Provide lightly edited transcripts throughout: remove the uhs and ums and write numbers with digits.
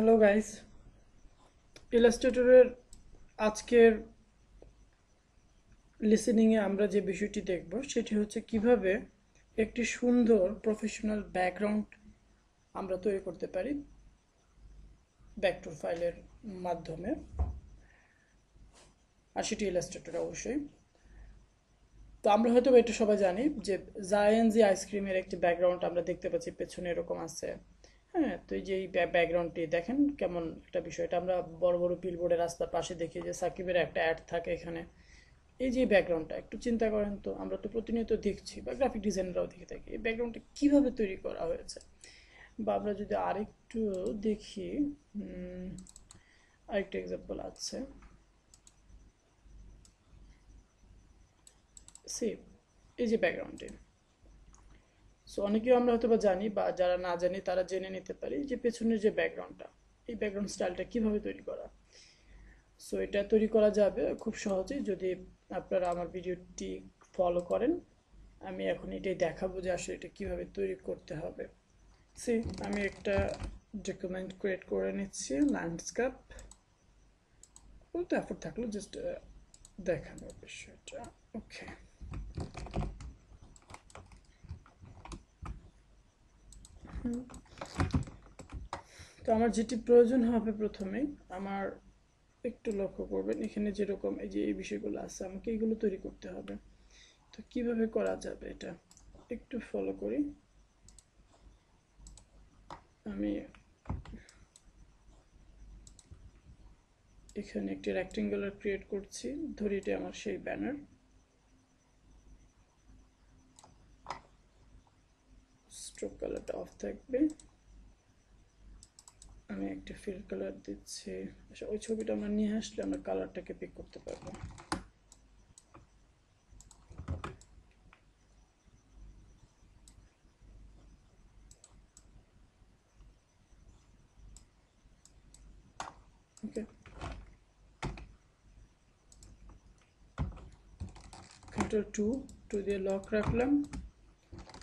Hello guys, ইলাস্ট্রেটরের আজকের লিসেনিংয়ে আমরা যে বিষয়টি দেখব সেটি হচ্ছে কিভাবে একটি সুন্দর প্রফেশনাল ব্যাকগ্রাউন্ড আমরা তৈরি করতে পারি ভেক্টর ফাইলের মাধ্যমে, আর সেটি ইলাস্ট্রেটর অবশ্যই। তো আমরা হয়তো এটা সবাই জানি যে জায়ান্জি আইসক্রিমের একটি ব্যাকগ্রাউন্ড আমরা দেখতে পাচ্ছি, পেছনে এরকম আছে। হ্যাঁ, তো এই যে এই ব্যাকগ্রাউন্ডটি দেখেন কেমন একটা বিষয়। এটা আমরা বড় বড় বিলবোর্ডের রাস্তার পাশে দেখি যে সাকিবের একটা অ্যাড থাকে এখানে। এই যে ব্যাকগ্রাউন্ডটা একটু চিন্তা করেন তো, আমরা তো প্রতিনিয়ত দেখছি বা গ্রাফিক ডিজাইনাররাও দেখে থাকি এই ব্যাকগ্রাউন্ডটা কিভাবে তৈরি করা হয়েছে। বা আমরা যদি আরেকটু দেখি, আরেকটা এক্সাম্পল আছে। সেম এই যে ব্যাকগ্রাউন্ডে, সো অনেকেও আমরা হয়তো বা জানি, বা যারা না জানি তারা জেনে নিতে পারি যে পেছনের যে ব্যাকগ্রাউন্ডটা, এই ব্যাকগ্রাউন্ড স্টাইলটা কিভাবে তৈরি করা। সো এটা তৈরি করা যাবে খুব সহজেই যদি আপনারা আমার ভিডিওটি ফলো করেন। আমি এখন এটাই দেখাবো যে আসলে এটা কিভাবে তৈরি করতে হবে। সি, আমি একটা ডকুমেন্ট ক্রিয়েট করে নিচ্ছি, ল্যান্ডস্কেপ বলতে এফোর্ট থাকলো জাস্ট দেখানোর বিষয়টা। ওকে, তো আমার যেটি প্রয়োজন হবে প্রথমেই, আমার একটু লক্ষ্য করবেন এখানে যেরকম এই যে এই বিষয়গুলো আছে, আমাকে এগুলো তৈরি করতে হবে। তো কিভাবে করা যাবে এটা একটু ফলো করি। আমি এখানে একটি রেক্টেঙ্গুলার ক্রিয়েট করছি, ধরি এটা আমার সেই ব্যানার। স্ট্রোক কালারটা অফ থাকবে। আমি একটা ফিল কালার দিচ্ছি। আচ্ছা, ওই ছবিটা আমরা নিয়ে আসলে আমরা কালারটাকে পিক করতে পারবো। ওকে, Ctrl 2 দিয়ে লক রাখলাম।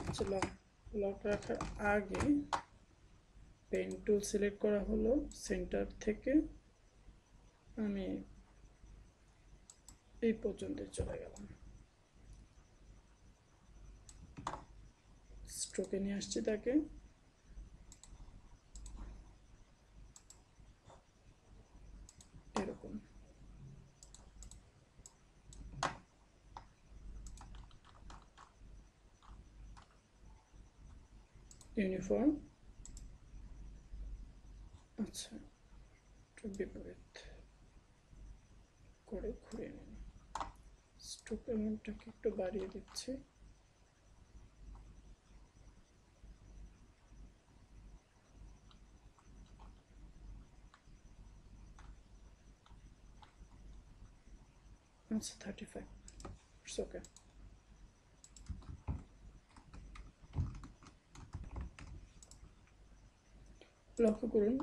আচ্ছা, লক রাখার আগে পেন টুল সিলেক্ট করা হলো, সেন্টার থেকে আমি এই পর্যন্ত চলে গেলাম, স্ট্রোকে নিয়ে আসছি তাকে। এরকম ইউনিফর্ম। আচ্ছা, একটু বিপরীত করে ঘুরিয়ে নিন। স্ট্রোক অ্যামাউন্টটাকে একটু বাড়িয়ে দিচ্ছি। আচ্ছা, 35, ইটস ওকে। লক্ষ্য করুন,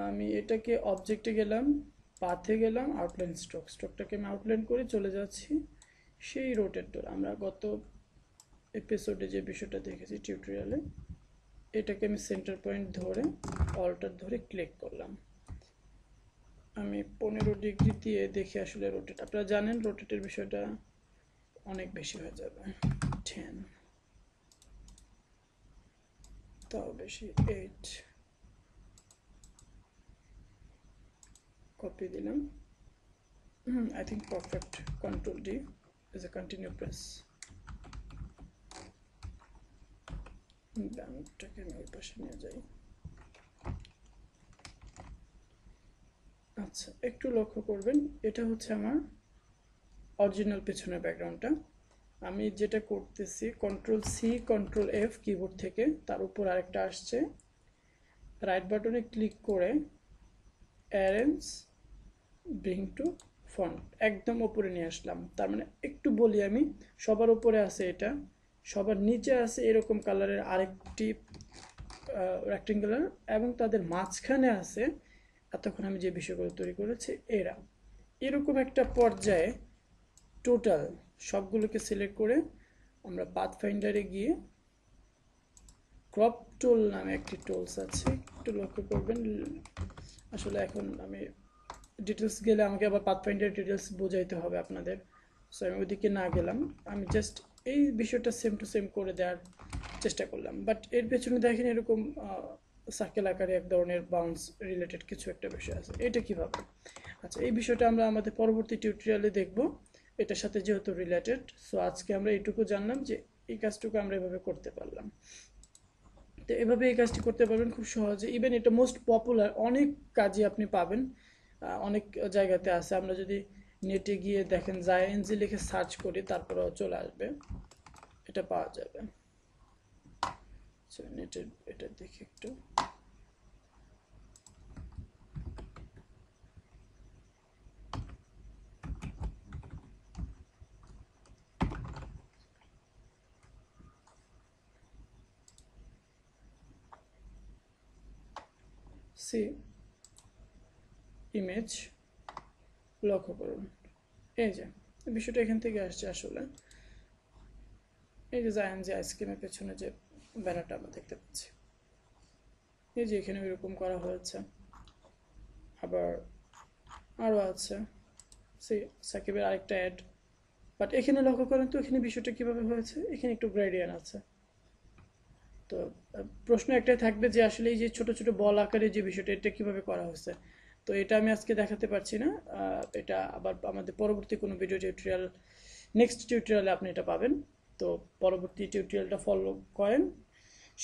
আমি এটাকে অবজেক্টে গেলাম, পাথে গেলাম, আউটলাইন স্ট্রোকটাকে আমি আউটলাইন করে চলে যাচ্ছি সেই রোটেট টুল। আমরা গত এপিসোডে যে বিষয়টা দেখেছি টিউটোরিয়ালে, এটাকে আমি সেন্টার পয়েন্ট ধরে অল্টার ধরে ক্লিক করলাম। আমি 15 ডিগ্রি দিয়ে দেখি আসলে রোটেট। আপনারা জানেন রোটেটের বিষয়টা অনেক বেশি হয়ে যাবে, 10, তাও বেশি, 8। কপি দিলাম। I think perfect. Control D is a continue press. ব্যাংকটাকে আমি ওই পাশে নিয়ে যাই। আচ্ছা, একটু লক্ষ্য করবেন, এটা হচ্ছে আমার অরিজিনাল পেছনের ব্যাকগ্রাউন্ডটা। আমি যেটা করতেছি, control C control F keyboard থেকে, তার উপর আরেকটা আসছে, রাইট বাটনে ক্লিক করে অ্যারেঞ্জ ব্রিং টু ফন্ট একদম উপরে নিয়ে আসলাম। তার মানে একটু বলি আমি, সবার উপরে আছে এটা, সবার নিচে আছে এরকম কালারের আরেকটি রেক্টেঙ্গুলার, এবং তাদের মাঝখানে আছে এতক্ষণ আমি যে বিষয়গুলো তৈরি করেছি এরা। এরকম একটা পর্যায়ে টোটাল সবগুলোকে সিলেক্ট করে আমরা পাথ ফাইন্ডারে গিয়ে ক্রপ টুল নামে একটি টুলস আছে, একটু লক্ষ্য করবেন। আসলে এখন আমি ডিটেলস গেলে আমাকে আবার পাথফাইন্ডার ডিটেলস বোঝাইতে হবে আপনাদের, সো আমি ওইদিকে না গেলাম। আমি জাস্ট এই বিষয়টা সেম টু সেম করে দেওয়ার চেষ্টা করলাম, বাট এর পেছনে দেখেন এরকম সার্কেল আকারে এক ধরনের বাউন্স রিলেটেড কিছু একটা বিষয় আছে। এটা কিভাবে? আচ্ছা, এই বিষয়টা আমরা আমাদের পরবর্তী টিউটোরিয়ালে দেখব, এটার সাথে যেহেতু রিলেটেড। সো আজকে আমরা এইটুকু জানলাম যে এই কাজটুকু আমরা এভাবে করতে পারলাম। তো এভাবে এই কাজটি করতে পারবেন খুব সহজে। ইভেন এটা মোস্ট পপুলার, অনেক কাজই আপনি পাবেন, অনেক জায়গাতে আছে। আমরা যদি নেটে গিয়ে দেখেন জাইএনজি লিখে সার্চ করি, তারপরেও চলে আসবে, এটা পাওয়া যাবে। নেটে এটা দেখি একটু। সি ইমেজ, লক্ষ্য করুন এই যে বিষয়টা এখান থেকে আসছে। আসলে এই যে জায়ানজি আইসক্রিমের পেছনে যে ব্যানারটা আমরা দেখতে পাচ্ছি, এই যে এখানে এরকম করা হয়েছে। আবার আরও আছে সি সাকিবের আরেকটা অ্যাড, বাট এখানে লক্ষ্য করেন তো এখানে বিষয়টা কীভাবে হয়েছে, এখানে একটু গ্রেডিয়ান আছে। তো প্রশ্ন একটাই থাকবে যে আসলে এই যে ছোট ছোট বল আকারে যে বিষয়টা, এটা কিভাবে করা হয়েছে। তো এটা আমি আজকে দেখাতে পারছি না, এটা আবার আমাদের পরবর্তী কোনো ভিডিও টিউটোরিয়াল, নেক্সট টিউটোরিয়ালে আপনি এটা পাবেন। তো পরবর্তী টিউটোরিয়ালটা ফলো করেন।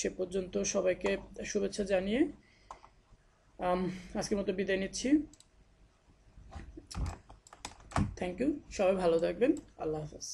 সে পর্যন্ত সবাইকে শুভেচ্ছা জানিয়ে আজকের মতো বিদায় নিচ্ছি। থ্যাংক ইউ, সবাই ভালো থাকবেন, আল্লাহ হাফেজ।